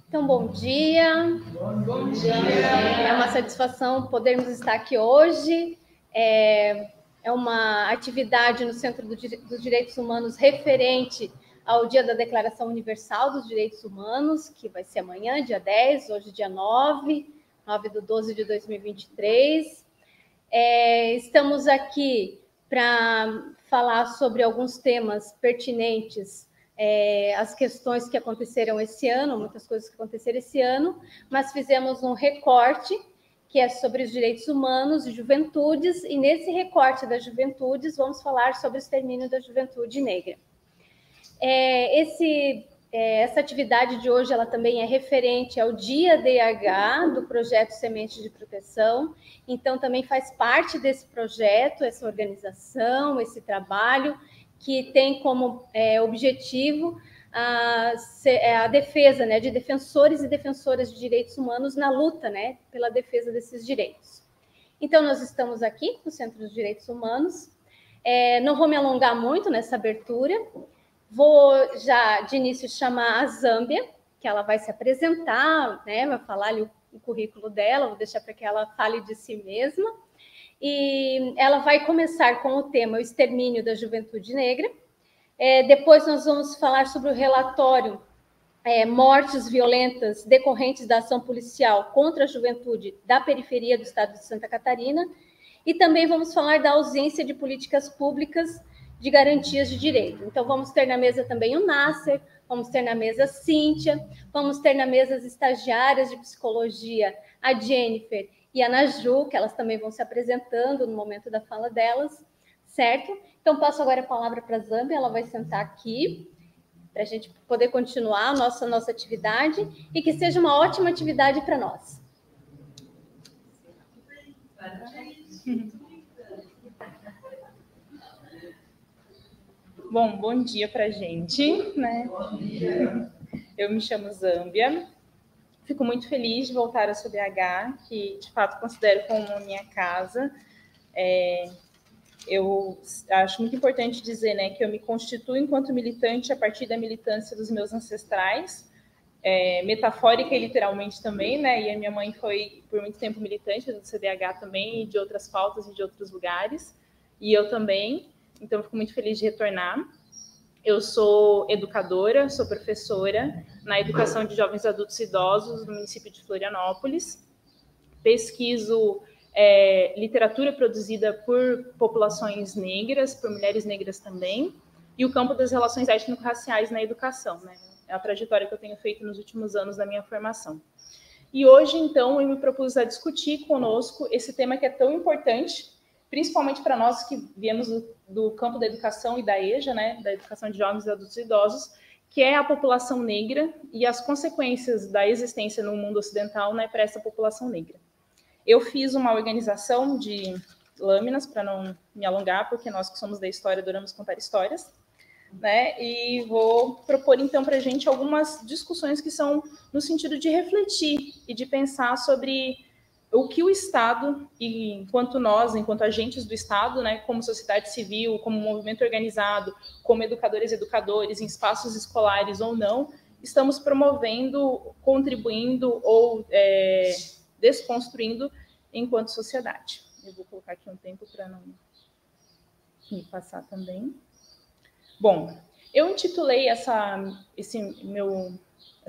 Então, bom dia. Bom dia. É uma satisfação podermos estar aqui hoje. É uma atividade no Centro dos Direitos Humanos referente ao Dia da Declaração Universal dos Direitos Humanos, que vai ser amanhã, dia 10, hoje dia 9 de 12 de 2023. Estamos aqui para falar sobre alguns temas pertinentes às questões que aconteceram esse ano, muitas coisas que aconteceram esse ano, mas fizemos um recorte que é sobre os direitos humanos e juventudes, e nesse recorte das juventudes vamos falar sobre o extermínio da juventude negra. Essa atividade de hoje ela também é referente ao Dia DH do projeto Semente de Proteção, então também faz parte desse projeto, essa organização, esse trabalho, que tem como objetivo a defesa, né, de defensores e defensoras de direitos humanos na luta, né, pela defesa desses direitos. Então, nós estamos aqui no Centro dos Direitos Humanos. Não vou me alongar muito nessa abertura. Vou já de início chamar a Zâmbia, que ela vai se apresentar, né, vai falar ali o currículo dela, vou deixar para que ela fale de si mesma. E ela vai começar com o tema o extermínio da juventude negra. Depois nós vamos falar sobre o relatório mortes violentas decorrentes da ação policial contra a juventude da periferia do estado de Santa Catarina. E também vamos falar da ausência de políticas públicas de garantias de direito. Então, vamos ter na mesa também o Nasser, vamos ter na mesa a Cíntia, vamos ter na mesa as estagiárias de psicologia, a Jennifer e a Naju, que elas também vão se apresentando no momento da fala delas, certo? Então, passo agora a palavra para a Zâmbia, ela vai sentar aqui, para a gente poder continuar a nossa atividade, e que seja uma ótima atividade para nós. Bom dia para a gente, né? Eu me chamo Zâmbia, fico muito feliz de voltar à SUDH, que de fato considero como a minha casa. Eu acho muito importante dizer, né, que eu me constituo enquanto militante a partir da militância dos meus ancestrais, metafórica e literalmente também, né? E a minha mãe foi por muito tempo militante do CDH também, e de outras pautas e de outros lugares, e eu também. Então, fico muito feliz de retornar. Eu sou educadora, sou professora na educação de jovens adultos e idosos no município de Florianópolis. Pesquiso literatura produzida por populações negras, por mulheres negras também, e o campo das relações étnico-raciais na educação, né? É a trajetória que eu tenho feito nos últimos anos da minha formação. E hoje, então, eu me propus a discutir conosco esse tema que é tão importante, principalmente para nós que viemos do campo da educação e da EJA, né, da educação de jovens, adultos e idosos, que é a população negra e as consequências da existência no mundo ocidental, né, para essa população negra. Eu fiz uma organização de lâminas, para não me alongar, porque nós que somos da história adoramos contar histórias, né, e vou propor, então, para a gente algumas discussões que são no sentido de refletir e de pensar sobre o que o Estado, e enquanto nós, enquanto agentes do Estado, né, como sociedade civil, como movimento organizado, como educadores e educadores, em espaços escolares ou não, estamos promovendo, contribuindo ou desconstruindo enquanto sociedade. Eu vou colocar aqui um tempo para não me passar também. Bom, eu intitulei essa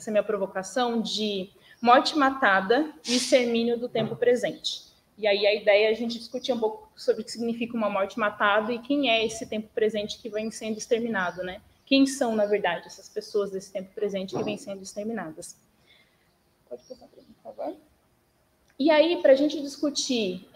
minha provocação de Morte Matada e Extermínio do Tempo Presente. E aí a ideia é a gente discutir um pouco sobre o que significa uma morte matada e quem é esse tempo presente que vem sendo exterminado, né? Quem são, na verdade, essas pessoas desse tempo presente que vêm sendo exterminadas. Pode passar para mim, por favor. E aí, para a gente discutir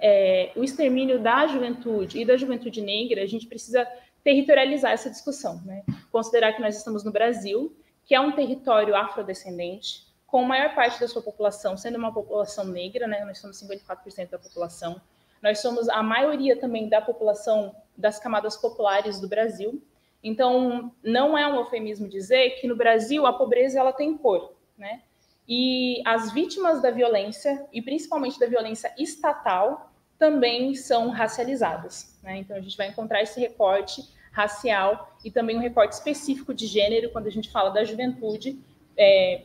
o extermínio da juventude e da juventude negra, a gente precisa territorializar essa discussão, né? Considerar que nós estamos no Brasil, que é um território afrodescendente, com a maior parte da sua população sendo uma população negra, né? Nós somos 54% da população. Nós somos a maioria também da população das camadas populares do Brasil. Então, não é um eufemismo dizer que no Brasil a pobreza ela tem cor, né? E as vítimas da violência, e principalmente da violência estatal, também são racializadas, né? Então, a gente vai encontrar esse recorte racial e também um recorte específico de gênero quando a gente fala da juventude,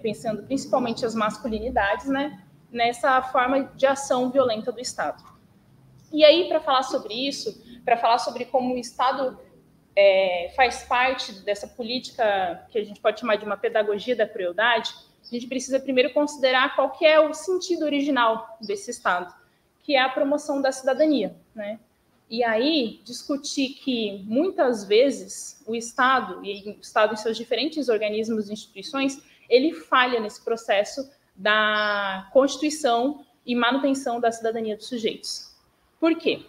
pensando principalmente as masculinidades, né, nessa forma de ação violenta do Estado. E aí, para falar sobre isso, para falar sobre como o Estado faz parte dessa política que a gente pode chamar de uma pedagogia da crueldade, a gente precisa primeiro considerar qual que é o sentido original desse Estado, que é a promoção da cidadania, né? E aí, discutir que, muitas vezes, o Estado, e o Estado em seus diferentes organismos e instituições, ele falha nesse processo da constituição e manutenção da cidadania dos sujeitos. Por quê?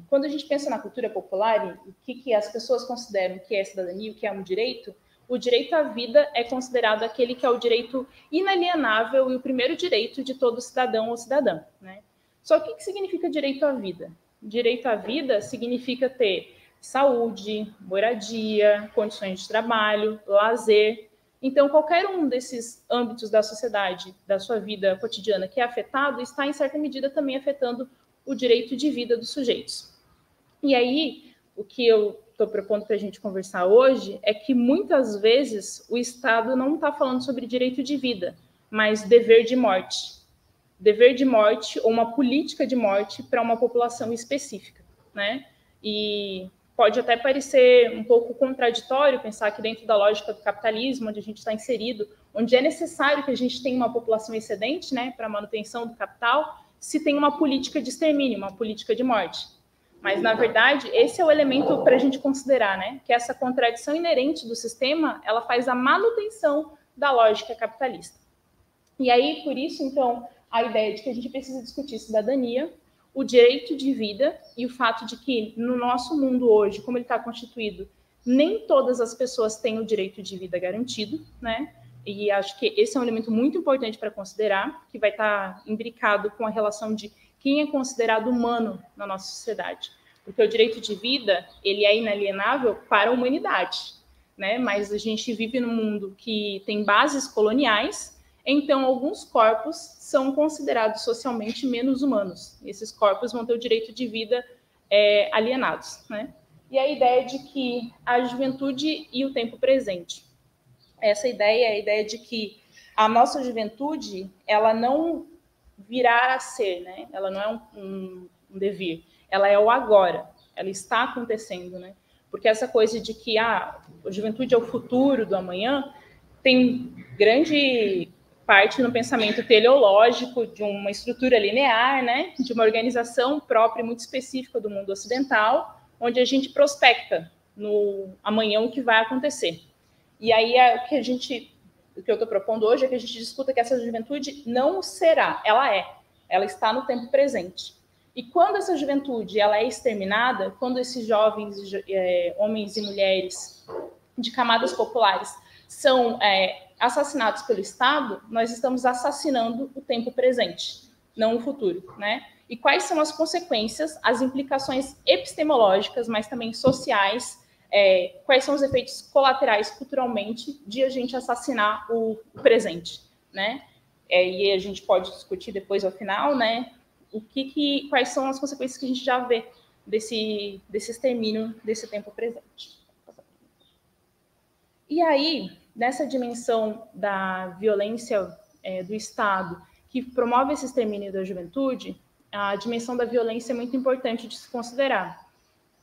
Quando a gente pensa na cultura popular, o que as pessoas consideram que é cidadania, o que é um direito, o direito à vida é considerado aquele que é o direito inalienável e o primeiro direito de todo cidadão ou cidadã, né? Só que o que significa direito à vida? Direito à vida significa ter saúde, moradia, condições de trabalho, lazer. Então, qualquer um desses âmbitos da sociedade, da sua vida cotidiana que é afetado, está, em certa medida, também afetando o direito de vida dos sujeitos. E aí, o que eu estou propondo para a gente conversar hoje é que, muitas vezes, o Estado não está falando sobre direito de vida, mas dever de morte. Dever de morte ou uma política de morte para uma população específica, né? E pode até parecer um pouco contraditório pensar que dentro da lógica do capitalismo, onde a gente está inserido, onde é necessário que a gente tenha uma população excedente, né, para a manutenção do capital, se tem uma política de extermínio, uma política de morte. Mas, na verdade, esse é o elemento para a gente considerar, né, que essa contradição inerente do sistema, ela faz a manutenção da lógica capitalista. E aí, por isso, então, a ideia de que a gente precisa discutir cidadania, o direito de vida e o fato de que, no nosso mundo hoje, como ele está constituído, nem todas as pessoas têm o direito de vida garantido, né? E acho que esse é um elemento muito importante para considerar, que vai estar imbricado com a relação de quem é considerado humano na nossa sociedade. Porque o direito de vida, ele é inalienável para a humanidade, né? Mas a gente vive num mundo que tem bases coloniais, então alguns corpos são considerados socialmente menos humanos. Esses corpos vão ter o direito de vida alienados, né? E a ideia de que a juventude e o tempo presente. Essa ideia é a ideia de que a nossa juventude, ela não virá a ser, né? Ela não é um devir, ela é o agora, ela está acontecendo, né? Porque essa coisa de que a juventude é o futuro do amanhã tem grande parte no pensamento teleológico de uma estrutura linear, né? De uma organização própria e muito específica do mundo ocidental, onde a gente prospecta no amanhã o que vai acontecer. E aí o que eu estou propondo hoje é que a gente discuta que essa juventude não será, ela está no tempo presente. E quando essa juventude ela é exterminada, quando esses jovens, homens e mulheres de camadas populares são assassinados pelo Estado, nós estamos assassinando o tempo presente, não o futuro, né? E quais são as consequências, as implicações epistemológicas, mas também sociais, quais são os efeitos colaterais culturalmente de a gente assassinar o presente, né? E a gente pode discutir depois ao final, né? Quais são as consequências que a gente já vê desse extermínio desse tempo presente. E aí, nessa dimensão da violência do Estado, que promove esse extermínio da juventude, a dimensão da violência é muito importante de se considerar.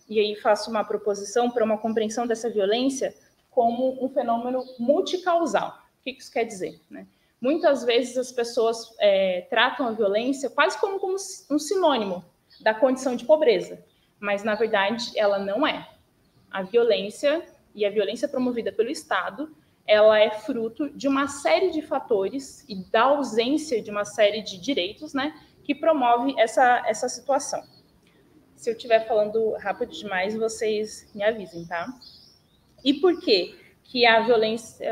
E aí faço uma proposição para uma compreensão dessa violência como um fenômeno multicausal. O que isso quer dizer, né? Muitas vezes as pessoas tratam a violência quase como um sinônimo da condição de pobreza, mas, na verdade, ela não é. A violência, e a violência promovida pelo Estado, ela é fruto de uma série de fatores e da ausência de uma série de direitos, né, que promove essa situação. Se eu estiver falando rápido demais, vocês me avisem, tá? E por que a violência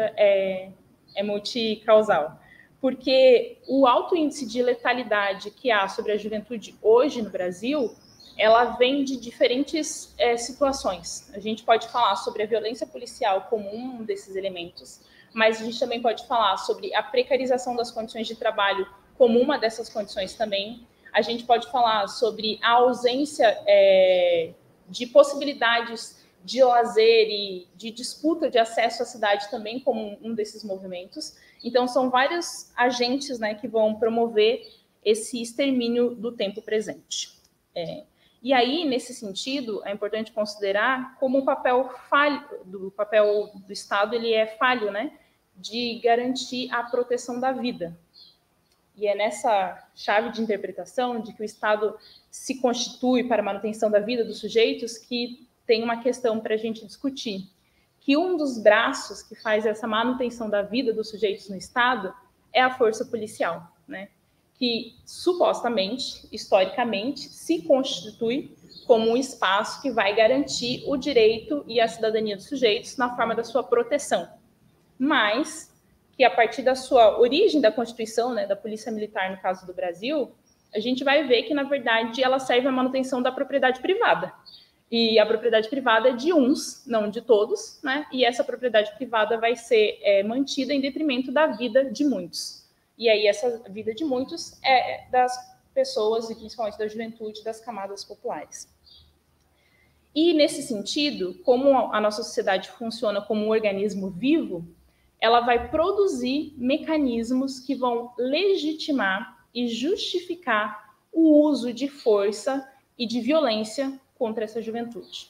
é multicausal? Porque o alto índice de letalidade que há sobre a juventude hoje no Brasil, ela vem de diferentes situações. A gente pode falar sobre a violência policial como um desses elementos, mas a gente também pode falar sobre a precarização das condições de trabalho como uma dessas condições também. A gente pode falar sobre a ausência de possibilidades de lazer e de disputa de acesso à cidade também como um desses movimentos. Então, são vários agentes, né, que vão promover esse extermínio do tempo presente. E aí, nesse sentido, é importante considerar como o papel do Estado ele é falho, né, de garantir a proteção da vida. E é nessa chave de interpretação de que o Estado se constitui para a manutenção da vida dos sujeitos que tem uma questão para a gente discutir, que um dos braços que faz essa manutenção da vida dos sujeitos no Estado é a força policial, né? Que supostamente, historicamente, se constitui como um espaço que vai garantir o direito e a cidadania dos sujeitos na forma da sua proteção. Mas que a partir da sua origem da Constituição, né, da Polícia Militar, no caso do Brasil, a gente vai ver que, na verdade, ela serve à manutenção da propriedade privada. E a propriedade privada é de uns, não de todos, né? E essa propriedade privada vai ser mantida em detrimento da vida de muitos. E aí essa vida de muitos é das pessoas, e principalmente da juventude, das camadas populares. E, nesse sentido, como a nossa sociedade funciona como um organismo vivo, ela vai produzir mecanismos que vão legitimar e justificar o uso de força e de violência contra essa juventude.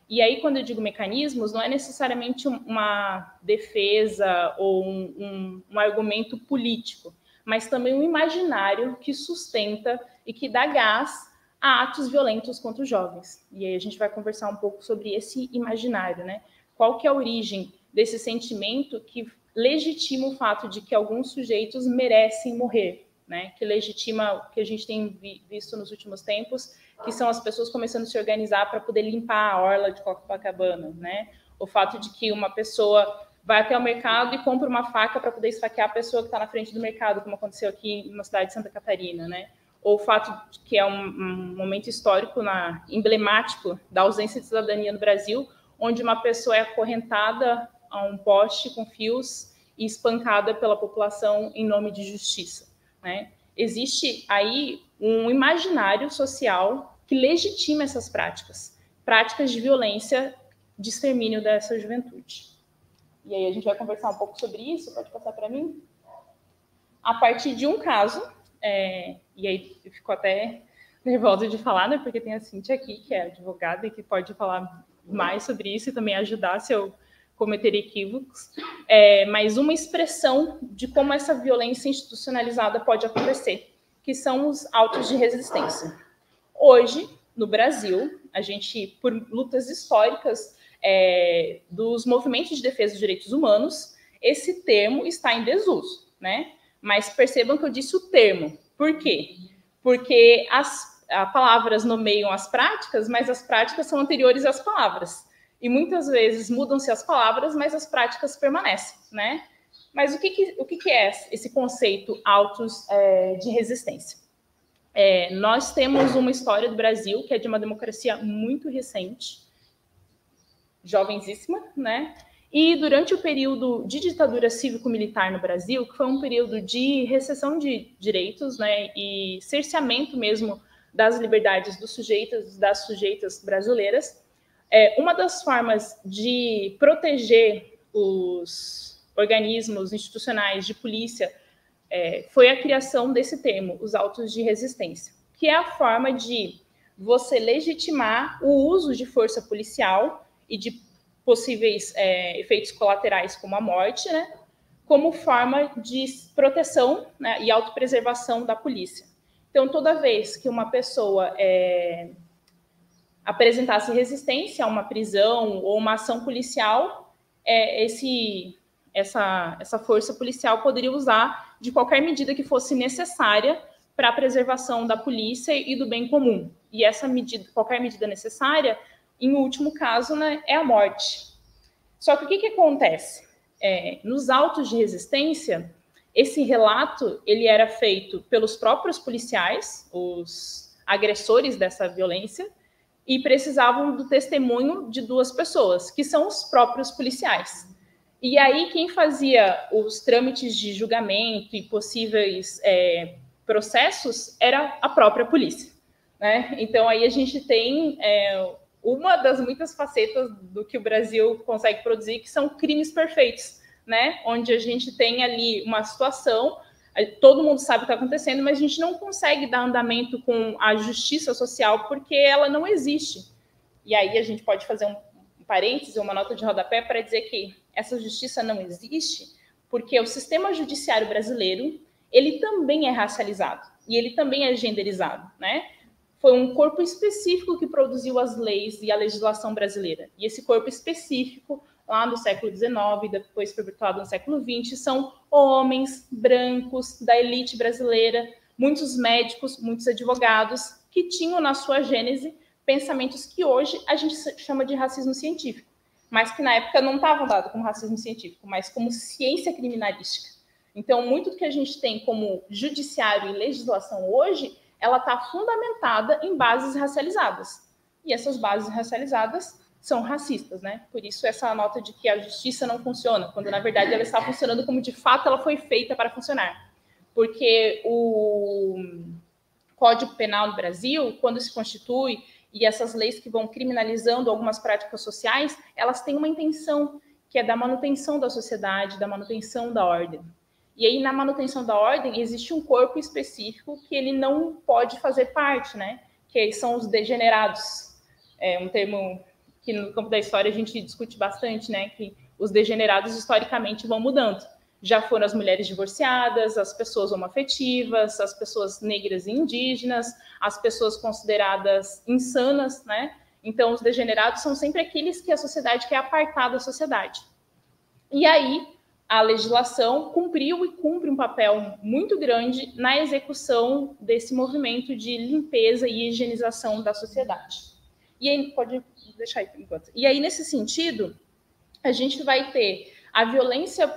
E aí, quando eu digo mecanismos, não é necessariamente uma defesa ou um argumento político, mas também um imaginário que sustenta e que dá gás a atos violentos contra os jovens. E aí a gente vai conversar um pouco sobre esse imaginário, né? Qual que é a origem desse sentimento que legitima o fato de que alguns sujeitos merecem morrer, né? Que legitima o que a gente tem visto nos últimos tempos, que são as pessoas começando a se organizar para poder limpar a orla de Copacabana, né? O fato de que uma pessoa vai até o mercado e compra uma faca para poder esfaquear a pessoa que está na frente do mercado, como aconteceu aqui na cidade de Santa Catarina, né? Ou o fato de que é um momento histórico emblemático da ausência de cidadania no Brasil, onde uma pessoa é acorrentada a um poste com fios e espancada pela população em nome de justiça, né? Existe aí um imaginário social que legitima essas práticas de violência, de extermínio dessa juventude. E aí a gente vai conversar um pouco sobre isso, pode passar para mim? A partir de um caso, e aí eu fico até nervosa de falar, né, porque tem a Cíntia aqui, que é advogada e que pode falar mais sobre isso e também ajudar se eu cometer equívocos, mas uma expressão de como essa violência institucionalizada pode acontecer, que são os autos de resistência. Hoje, no Brasil, a gente, por lutas históricas dos movimentos de defesa dos direitos humanos, esse termo está em desuso, né? Mas percebam que eu disse o termo. Por quê? Porque as palavras nomeiam as práticas, mas as práticas são anteriores às palavras. E muitas vezes mudam-se as palavras, mas as práticas permanecem, né? Mas o que é esse conceito autos de resistência? Nós temos uma história do Brasil que é de uma democracia muito recente, jovenzíssima, né? E durante o período de ditadura cívico-militar no Brasil, que foi um período de recessão de direitos, né, e cerceamento mesmo das liberdades dos sujeitos, das sujeitas brasileiras, uma das formas de proteger os organismos institucionais de polícia foi a criação desse termo, os autos de resistência, que é a forma de você legitimar o uso de força policial e de possíveis efeitos colaterais como a morte, né, como forma de proteção, né, e autopreservação da polícia. Então, toda vez que uma pessoa apresentasse resistência a uma prisão ou uma ação policial, essa força policial poderia usar de qualquer medida que fosse necessária para a preservação da polícia e do bem comum. E essa medida, qualquer medida necessária, em último caso, né, é a morte. Só que o que acontece? Nos autos de resistência, esse relato ele era feito pelos próprios policiais, os agressores dessa violência, e precisavam do testemunho de duas pessoas, que são os próprios policiais. E aí quem fazia os trâmites de julgamento e possíveis processos era a própria polícia, né? Então aí a gente tem uma das muitas facetas do que o Brasil consegue produzir, que são crimes perfeitos, né? Onde a gente tem ali uma situação, todo mundo sabe o que está acontecendo, mas a gente não consegue dar andamento com a justiça social porque ela não existe. E aí a gente pode fazer um parêntese, uma nota de rodapé para dizer que essa justiça não existe porque o sistema judiciário brasileiro, ele também é racializado e ele também é genderizado, né? Foi um corpo específico que produziu as leis e a legislação brasileira. E esse corpo específico, lá no século XIX, depois perpetuado no século XX, são homens brancos da elite brasileira, muitos médicos, muitos advogados, que tinham na sua gênese pensamentos que hoje a gente chama de racismo científico, mas que na época não estavam dados como racismo científico, mas como ciência criminalística. Então, muito do que a gente tem como judiciário e legislação hoje, ela está fundamentada em bases racializadas. E essas bases racializadas são racistas, né? Por isso essa nota de que a justiça não funciona, quando na verdade ela está funcionando como de fato ela foi feita para funcionar. Porque o Código Penal no Brasil, quando se constitui, e essas leis que vão criminalizando algumas práticas sociais, elas têm uma intenção, que é da manutenção da sociedade, da manutenção da ordem. E aí, na manutenção da ordem, existe um corpo específico que ele não pode fazer parte, né? Que são os degenerados. É um termo que no campo da história a gente discute bastante, né? Que os degenerados, historicamente, vão mudando. Já foram as mulheres divorciadas, as pessoas homoafetivas, as pessoas negras e indígenas, as pessoas consideradas insanas, né? Então, os degenerados são sempre aqueles que a sociedade quer apartar da sociedade. E aí, a legislação cumpriu e cumpre um papel muito grande na execução desse movimento de limpeza e higienização da sociedade. E aí, pode deixar aí por enquanto. E aí, nesse sentido, a gente vai ter a violência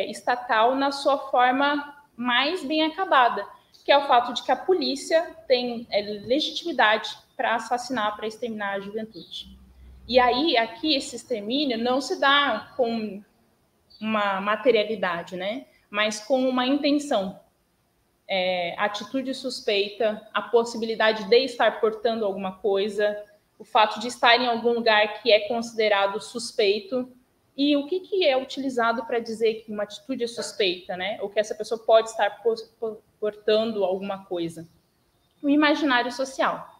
estatal na sua forma mais bem acabada, que é o fato de que a polícia tem legitimidade para assassinar, para exterminar a juventude. E aí, aqui, esse extermínio não se dá com uma materialidade, né? Mas com uma intenção, atitude suspeita, a possibilidade de estar portando alguma coisa, o fato de estar em algum lugar que é considerado suspeito. E o que é utilizado para dizer que uma atitude é suspeita, né? Ou que essa pessoa pode estar portando alguma coisa? O imaginário social.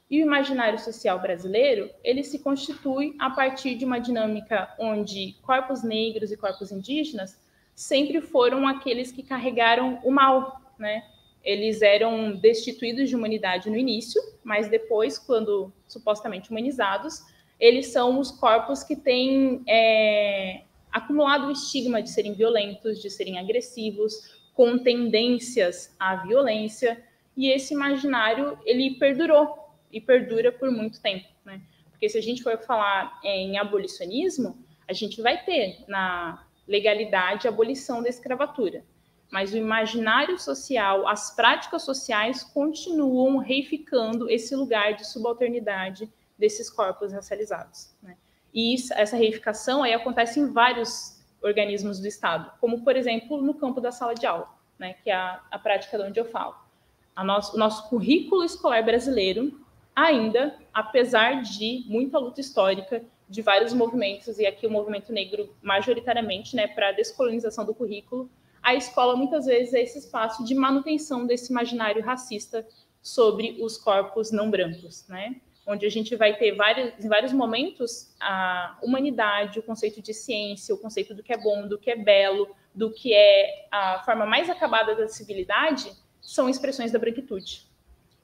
E o imaginário social brasileiro, ele se constitui a partir de uma dinâmica onde corpos negros e corpos indígenas sempre foram aqueles que carregaram o mal, né? Eles eram destituídos de humanidade no início, mas depois, quando supostamente humanizados, eles são os corpos que têm acumulado o estigma de serem violentos, de serem agressivos, com tendências à violência, e esse imaginário, ele perdurou e perdura por muito tempo, né? Porque se a gente for falar em abolicionismo, a gente vai ter na legalidade a abolição da escravatura, mas o imaginário social, as práticas sociais continuam reificando esse lugar de subalternidade desses corpos racializados, né? E essa reificação aí acontece em vários organismos do Estado, como, por exemplo, no campo da sala de aula, né, que é a prática de onde eu falo. O nosso currículo escolar brasileiro ainda, apesar de muita luta histórica de vários movimentos, e aqui o movimento negro majoritariamente, né, para a descolonização do currículo, a escola muitas vezes é esse espaço de manutenção desse imaginário racista sobre os corpos não brancos, né? Onde a gente vai ter em vários momentos a humanidade, o conceito de ciência, o conceito do que é bom, do que é belo, do que é a forma mais acabada da civilidade, são expressões da branquitude.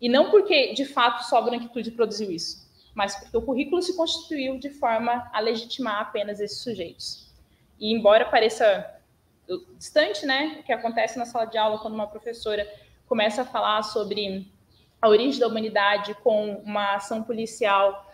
E não porque, de fato, só a branquitude produziu isso, mas porque o currículo se constituiu de forma a legitimar apenas esses sujeitos. E embora pareça distante, né, o que acontece na sala de aula quando uma professora começa a falar sobre a origem da humanidade com uma ação policial,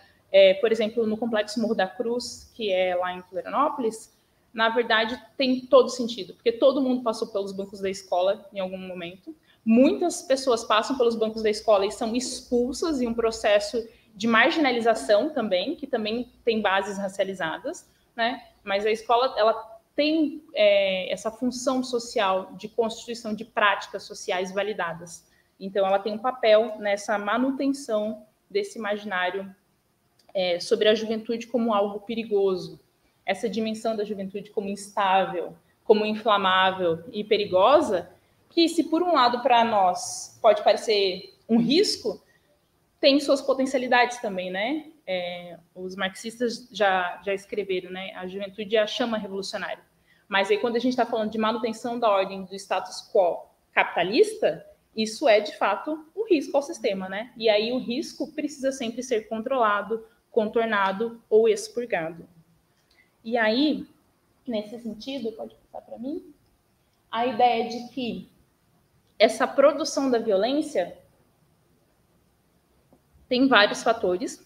por exemplo, no Complexo Morro da Cruz, que é lá em Florianópolis, na verdade tem todo sentido, porque todo mundo passou pelos bancos da escola em algum momento. Muitas pessoas passam pelos bancos da escola e são expulsas em um processo de marginalização também, que também tem bases racializadas, né? Mas a escola, ela tem essa função social de constituição de práticas sociais validadas. Então, ela tem um papel nessa manutenção desse imaginário sobre a juventude como algo perigoso, essa dimensão da juventude como instável, como inflamável e perigosa, que se por um lado para nós pode parecer um risco, tem suas potencialidades também, né? Os marxistas já escreveram, né? A juventude é a chama revolucionária. Mas aí quando a gente está falando de manutenção da ordem do status quo capitalista, isso é de fato um risco ao sistema, né? E aí o risco precisa sempre ser controlado, contornado ou expurgado. E aí, nesse sentido, pode passar para mim, a ideia de que essa produção da violência tem vários fatores,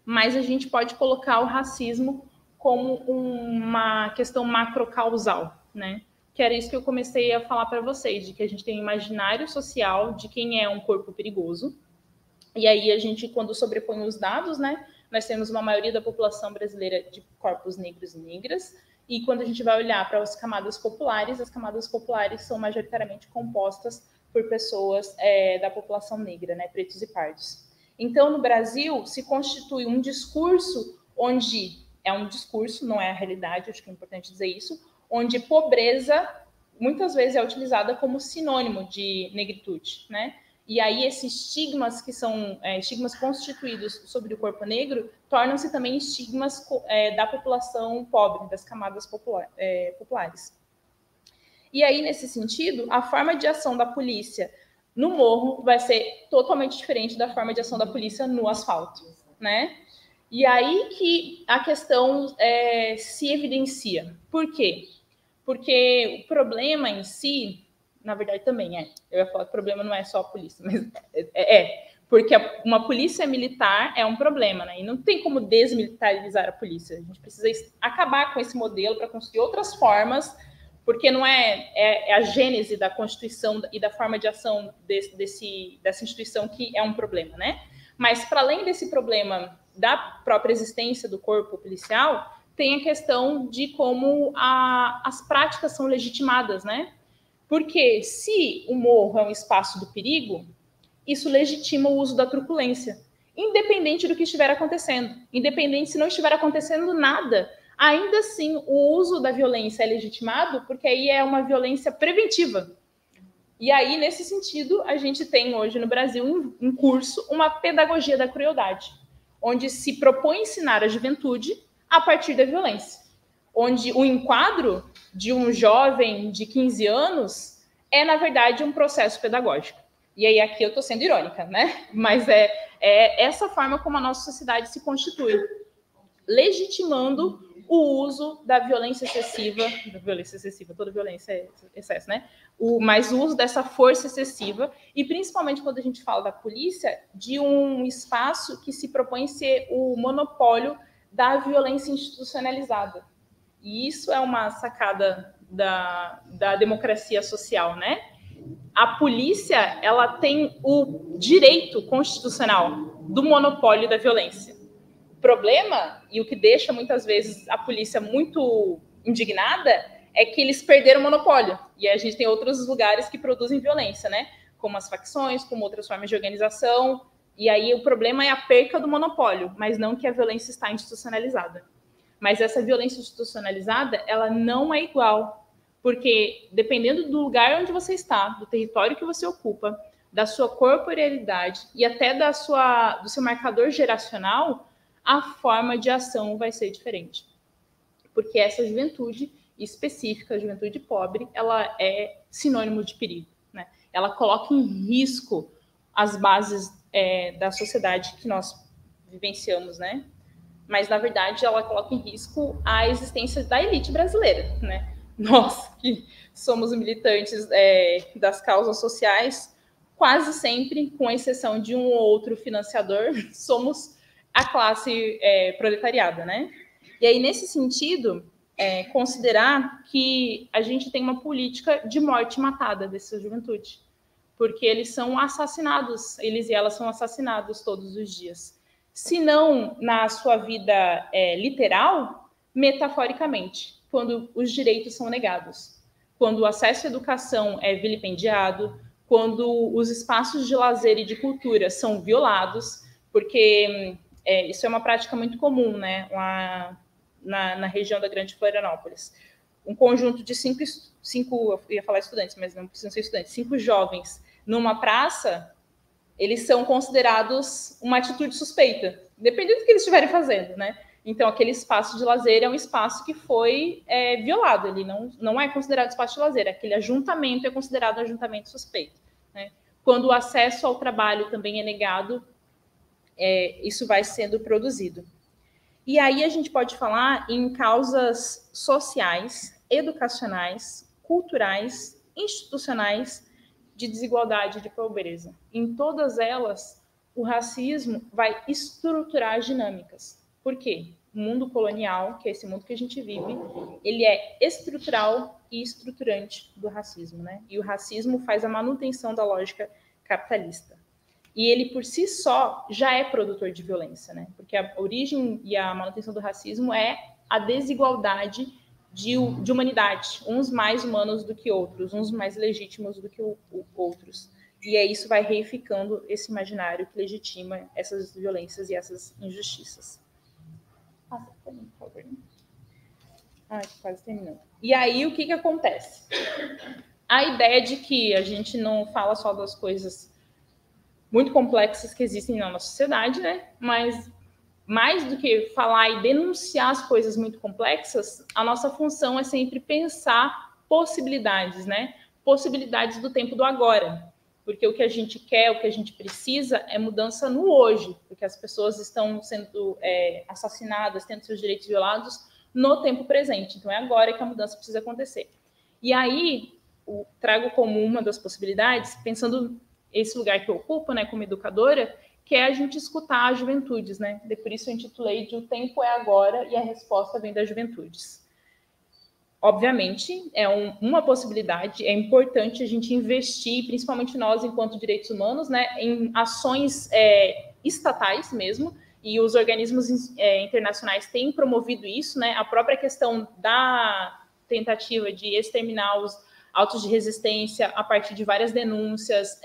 mas a gente pode colocar o racismo como uma questão macrocausal, né? Que era isso que eu comecei a falar para vocês, de que a gente tem um imaginário social de quem é um corpo perigoso, e aí a gente, quando sobrepõe os dados, né, nós temos uma maioria da população brasileira de corpos negros e negras, e quando a gente vai olhar para as camadas populares são majoritariamente compostas por pessoas da população negra, né, pretos e pardos. Então, no Brasil, se constitui um discurso onde é um discurso, não é a realidade, acho que é importante dizer isso, onde pobreza muitas vezes é utilizada como sinônimo de negritude, né? E aí esses estigmas que são estigmas constituídos sobre o corpo negro tornam-se também estigmas da população pobre, das camadas populares. E aí, nesse sentido, a forma de ação da polícia no morro vai ser totalmente diferente da forma de ação da polícia no asfalto, né? E aí que a questão se evidencia. Por quê? Porque o problema em si, na verdade também eu ia falar que o problema não é só a polícia, mas porque uma polícia militar é um problema, né? E não tem como desmilitarizar a polícia. A gente precisa acabar com esse modelo para construir outras formas, porque não é a gênese da Constituição e da forma de ação dessa instituição que é um problema, né? Mas, para além desse problema da própria existência do corpo policial, tem a questão de como as práticas são legitimadas, né? Porque se o morro é um espaço do perigo, isso legitima o uso da truculência, independente do que estiver acontecendo. Independente se não estiver acontecendo nada, ainda assim o uso da violência é legitimado, porque aí é uma violência preventiva. E aí, nesse sentido, a gente tem hoje no Brasil em curso uma pedagogia da crueldade, onde se propõe ensinar a juventude a partir da violência, onde o enquadro de um jovem de 15 anos é, na verdade, um processo pedagógico. E aí aqui eu estou sendo irônica, né? Mas é essa forma como a nossa sociedade se constitui, legitimando o uso da violência excessiva, toda violência é excesso, né? Mas o uso dessa força excessiva, e principalmente quando a gente fala da polícia, de um espaço que se propõe ser o monopólio da violência institucionalizada. E isso é uma sacada da democracia social, né? A polícia, ela tem o direito constitucional do monopólio da violência. O problema, e o que deixa muitas vezes a polícia muito indignada, é que eles perderam o monopólio. E a gente tem outros lugares que produzem violência, né? Como as facções, como outras formas de organização. E aí o problema é a perca do monopólio, mas não que a violência está institucionalizada. Mas essa violência institucionalizada, ela não é igual, porque dependendo do lugar onde você está, do território que você ocupa, da sua corporealidade e até do seu marcador geracional, a forma de ação vai ser diferente. Porque essa juventude específica, a juventude pobre, ela é sinônimo de perigo, né? Ela coloca em risco as bases da sociedade que nós vivenciamos, né? Mas, na verdade, ela coloca em risco a existência da elite brasileira, né? Nós, que somos militantes das causas sociais, quase sempre, com exceção de um ou outro financiador, somos a classe proletariada, né? E aí, nesse sentido, considerar que a gente tem uma política de morte matada dessa juventude, porque eles são assassinados, eles e elas são assassinados todos os dias. Se não na sua vida literal, metaforicamente, quando os direitos são negados, quando o acesso à educação é vilipendiado, quando os espaços de lazer e de cultura são violados, porque Isso é uma prática muito comum, né, lá na região da Grande Florianópolis. Um conjunto de cinco, eu ia falar estudantes, mas não precisam ser estudantes, 5 jovens numa praça, eles são considerados uma atitude suspeita, dependendo do que eles estiverem fazendo, né? Então, aquele espaço de lazer é um espaço que foi violado, ele não é considerado espaço de lazer, aquele ajuntamento é considerado um ajuntamento suspeito, né? Quando o acesso ao trabalho também é negado, isso vai sendo produzido. E aí a gente pode falar em causas sociais, educacionais, culturais, institucionais, de desigualdade e de pobreza. Em todas elas, o racismo vai estruturar as dinâmicas. Por quê? O mundo colonial, que é esse mundo que a gente vive, ele é estrutural e estruturante do racismo, né? E o racismo faz a manutenção da lógica capitalista. E ele, por si só, já é produtor de violência, né? Porque a origem e a manutenção do racismo é a desigualdade de humanidade, uns mais humanos do que outros, uns mais legítimos do que outros. E aí isso vai reificando esse imaginário que legitima essas violências e essas injustiças. Passa para mim, por favor. Ai, quase terminando. E aí, o que acontece? A ideia de que a gente não fala só das coisas muito complexas que existem na nossa sociedade, né? Mas mais do que falar e denunciar as coisas muito complexas, a nossa função é sempre pensar possibilidades, né? Possibilidades do tempo do agora. Porque o que a gente quer, o que a gente precisa é mudança no hoje, porque as pessoas estão sendo assassinadas, tendo seus direitos violados no tempo presente. Então é agora que a mudança precisa acontecer. E aí, trago como uma das possibilidades, pensando esse lugar que eu ocupo, né, como educadora, que é a gente escutar as juventudes, né? Por isso eu intitulei de O Tempo é Agora e a Resposta Vem das Juventudes. Obviamente, é uma possibilidade, é importante a gente investir, principalmente nós, enquanto direitos humanos, né, em ações estatais mesmo, e os organismos internacionais têm promovido isso, né? A própria questão da tentativa de exterminar os autos de resistência a partir de várias denúncias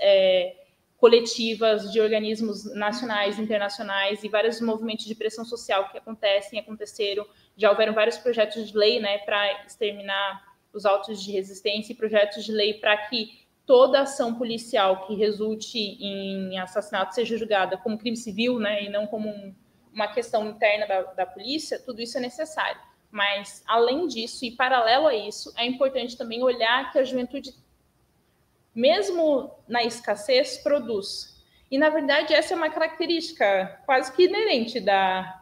coletivas de organismos nacionais, internacionais e vários movimentos de pressão social que aconteceram. Já houveram vários projetos de lei, né, para exterminar os autos de resistência e projetos de lei para que toda ação policial que resulte em assassinato seja julgada como crime civil, né, e não como uma questão interna da polícia. Tudo isso é necessário. Mas, além disso, e paralelo a isso, é importante também olhar que a juventude, mesmo na escassez, produz. E, na verdade, essa é uma característica quase que inerente da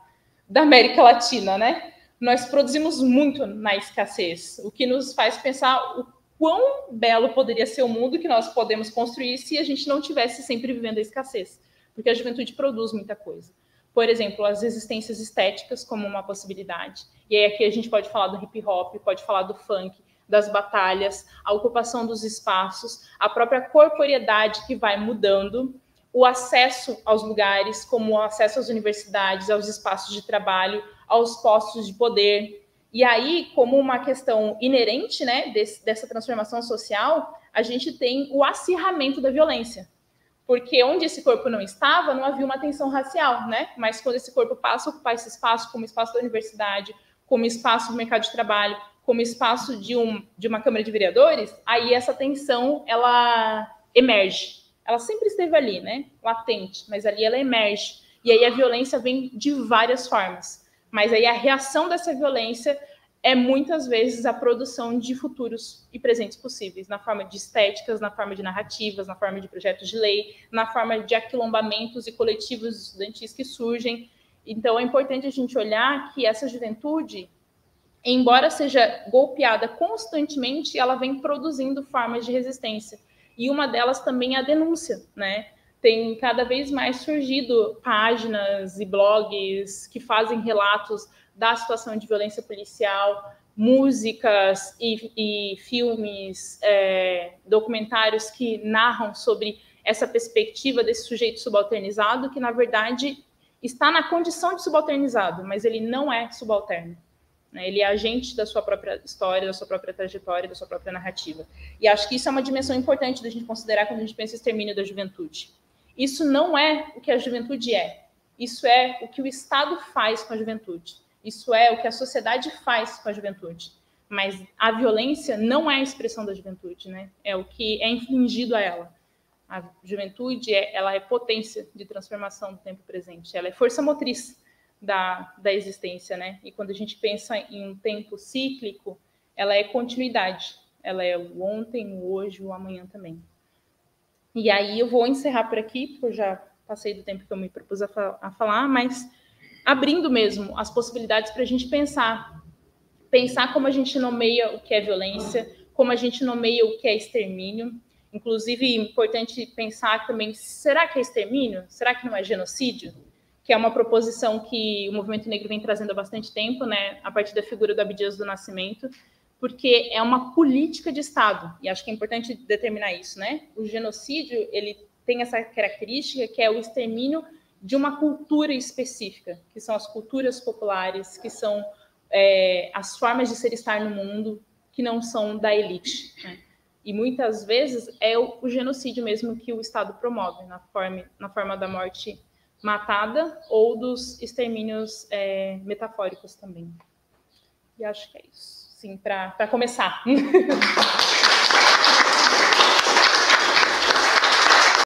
América Latina, né? Nós produzimos muito na escassez, o que nos faz pensar o quão belo poderia ser o mundo que nós podemos construir se a gente não tivesse sempre vivendo a escassez. Porque a juventude produz muita coisa. Por exemplo, as resistências estéticas como uma possibilidade. E aí aqui a gente pode falar do hip hop, pode falar do funk, das batalhas, a ocupação dos espaços, a própria corporeidade que vai mudando, o acesso aos lugares, como o acesso às universidades, aos espaços de trabalho, aos postos de poder. E aí, como uma questão inerente, né, dessa transformação social, a gente tem o acirramento da violência. Porque onde esse corpo não estava, não havia uma tensão racial, né? Mas quando esse corpo passa a ocupar esse espaço, como espaço da universidade, como espaço do mercado de trabalho, como espaço de uma Câmara de Vereadores, aí essa tensão, ela emerge. Ela sempre esteve ali, né? Latente, mas ali ela emerge. E aí a violência vem de várias formas. Mas aí a reação dessa violência é muitas vezes a produção de futuros e presentes possíveis, na forma de estéticas, na forma de narrativas, na forma de projetos de lei, na forma de aquilombamentos e coletivos estudantis que surgem. Então, é importante a gente olhar que essa juventude, embora seja golpeada constantemente, ela vem produzindo formas de resistência. E uma delas também é a denúncia, né? Tem cada vez mais surgido páginas e blogs que fazem relatos da situação de violência policial, músicas e filmes, documentários que narram sobre essa perspectiva desse sujeito subalternizado, que, na verdade, está na condição de subalternizado, mas ele não é subalterno. Ele é agente da sua própria história, da sua própria trajetória, da sua própria narrativa. E acho que isso é uma dimensão importante da gente considerar quando a gente pensa em extermínio da juventude. Isso não é o que a juventude é. Isso é o que o Estado faz com a juventude. Isso é o que a sociedade faz com a juventude. Mas a violência não é a expressão da juventude, né? É o que é infligido a ela. A juventude, ela é potência de transformação do tempo presente. Ela é força motriz da existência, né? E quando a gente pensa em um tempo cíclico, ela é continuidade. Ela é o ontem, o hoje, o amanhã também. E aí eu vou encerrar por aqui, porque eu já passei do tempo que eu me propus a falar, mas abrindo mesmo as possibilidades para a gente pensar como a gente nomeia o que é violência, como a gente nomeia o que é extermínio. Inclusive, é importante pensar também, será que é extermínio? Será que não é genocídio? Que é uma proposição que o movimento negro vem trazendo há bastante tempo, né, a partir da figura do Abdias do Nascimento, porque é uma política de Estado, e acho que é importante determinar isso, né? O genocídio, ele tem essa característica que é o extermínio de uma cultura específica, que são as culturas populares, que são as formas de ser e estar no mundo, que não são da elite, né? E muitas vezes é o genocídio mesmo que o Estado promove, na forma da morte matada ou dos extermínios metafóricos também. E acho que é isso, sim, para começar.